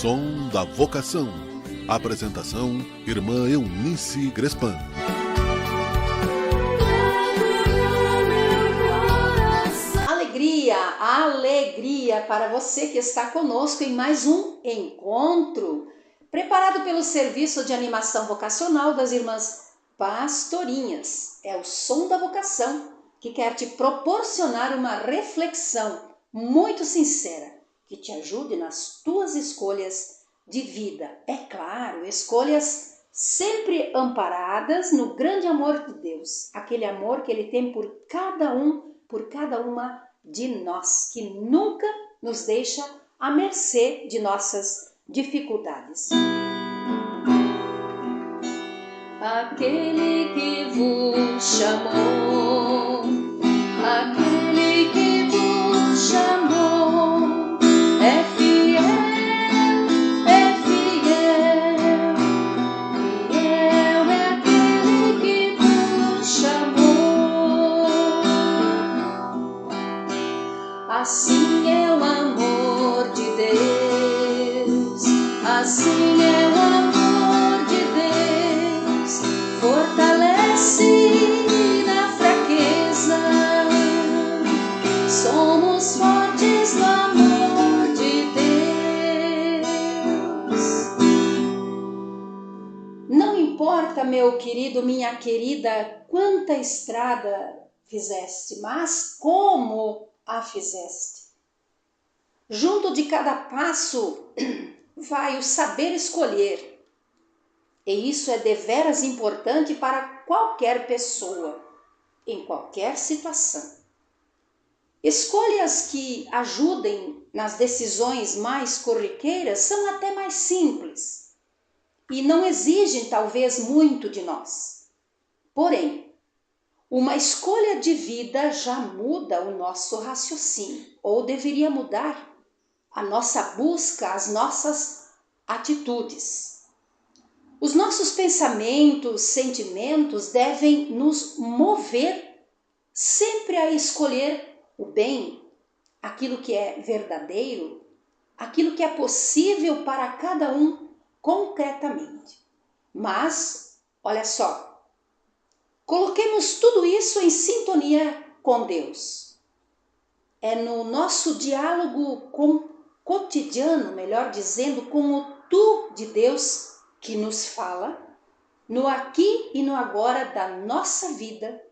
Som da Vocação. Apresentação: Irmã Eunice Grespan. Alegria para você que está conosco em mais um encontro, preparado pelo Serviço de Animação Vocacional das Irmãs Pastorinhas. É o Som da Vocação, que quer te proporcionar uma reflexão muito sincera, que te ajude nas tuas escolhas de vida. É claro, escolhas sempre amparadas no grande amor de Deus, aquele amor que Ele tem por cada uma de nós, que nunca nos deixa à mercê de nossas dificuldades. Aquele que vos chamou, aquele que vos chamou, é fiel, fiel é aquele que vos chamou. Assim é o amor de Deus, assim é o amor de Deus, fortalece na fraqueza, somos fortes no amor de Deus. Não importa, meu querido, minha querida, quanta estrada fizeste, mas como a fizeste. Junto de cada passo vai o saber escolher. E isso é deveras importante para qualquer pessoa, em qualquer situação. Escolhas que ajudem nas decisões mais corriqueiras são até mais simples e não exigem talvez muito de nós. Porém, uma escolha de vida já muda o nosso raciocínio, ou deveria mudar a nossa busca, as nossas atitudes. Os nossos pensamentos, sentimentos devem nos mover sempre a escolher o bem, aquilo que é verdadeiro, aquilo que é possível para cada um concretamente. Mas, olha só, coloquemos tudo isso em sintonia com Deus. É no nosso diálogo cotidiano, melhor dizendo, com o tu de Deus que nos fala, no aqui e no agora da nossa vida,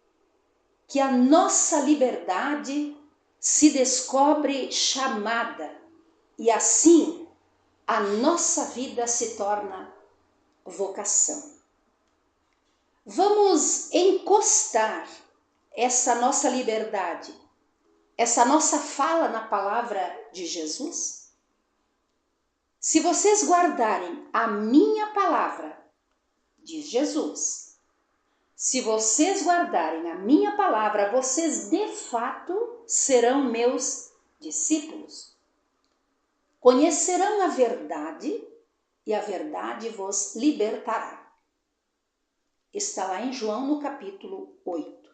que a nossa liberdade se descobre chamada e assim a nossa vida se torna vocação. Vamos encostar essa nossa liberdade, essa nossa fala na palavra de Jesus? Se vocês guardarem a minha palavra, diz Jesus, se vocês guardarem a minha palavra, vocês de fato serão meus discípulos. Conhecerão a verdade e a verdade vos libertará. Está lá em João, no capítulo 8.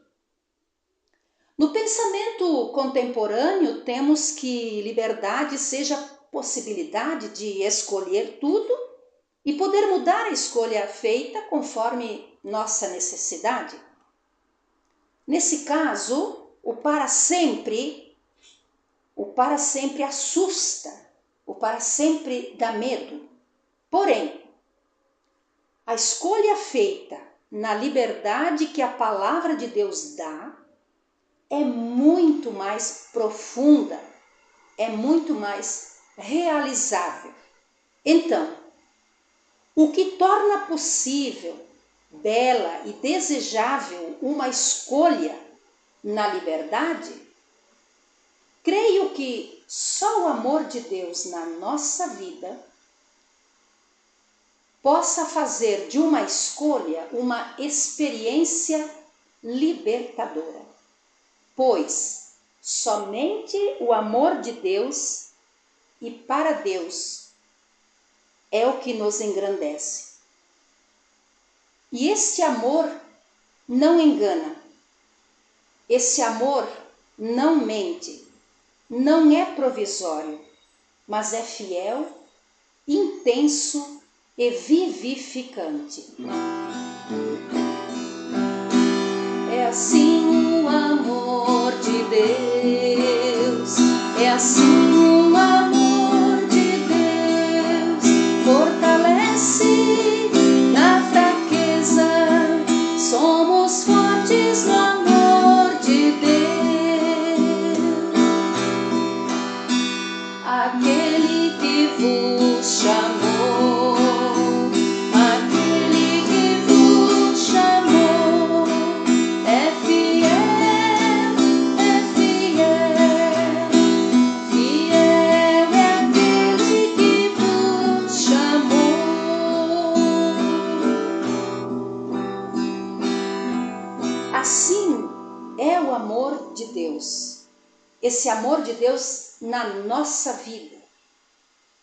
No pensamento contemporâneo, temos que liberdade seja a possibilidade de escolher tudo e poder mudar a escolha feita conforme nossa necessidade. Nesse caso, o para sempre assusta, o para sempre dá medo. Porém, a escolha feita na liberdade que a palavra de Deus dá, é muito mais profunda, é muito mais realizável. Então, o que torna possível, bela e desejável uma escolha na liberdade, creio que só o amor de Deus na nossa vida possa fazer de uma escolha uma experiência libertadora, pois somente o amor de Deus e para Deus é o que nos engrandece. E este amor não engana, esse amor não mente, não é provisório, mas é fiel intenso e vivificante. É assim o amor de Deus, é assim o amor de Deus, fortalece na fraqueza, somos fortes no amor de Deus. Aquele que vos chamou, aquele que vos chamou, é fiel, fiel é aquele que vos chamou. Assim é o amor de Deus, esse amor de Deus na nossa vida.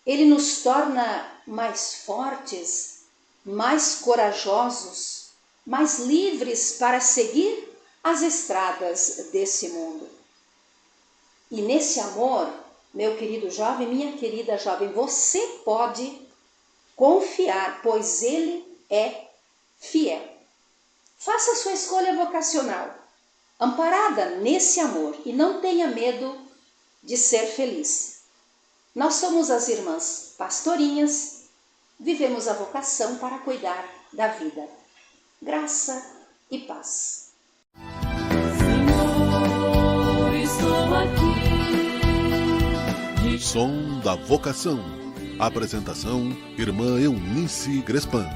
Ele nos torna mais fortes, mais corajosos, mais livres para seguir as estradas desse mundo. E nesse amor, meu querido jovem, minha querida jovem, você pode confiar, pois ele é fiel. Faça a sua escolha vocacional, amparada nesse amor, e não tenha medo de ser feliz. Nós somos as irmãs pastorinhas, vivemos a vocação para cuidar da vida. Graça e paz. Senhor, estou aqui. Som da Vocação. Apresentação: Irmã Eunice Grespan.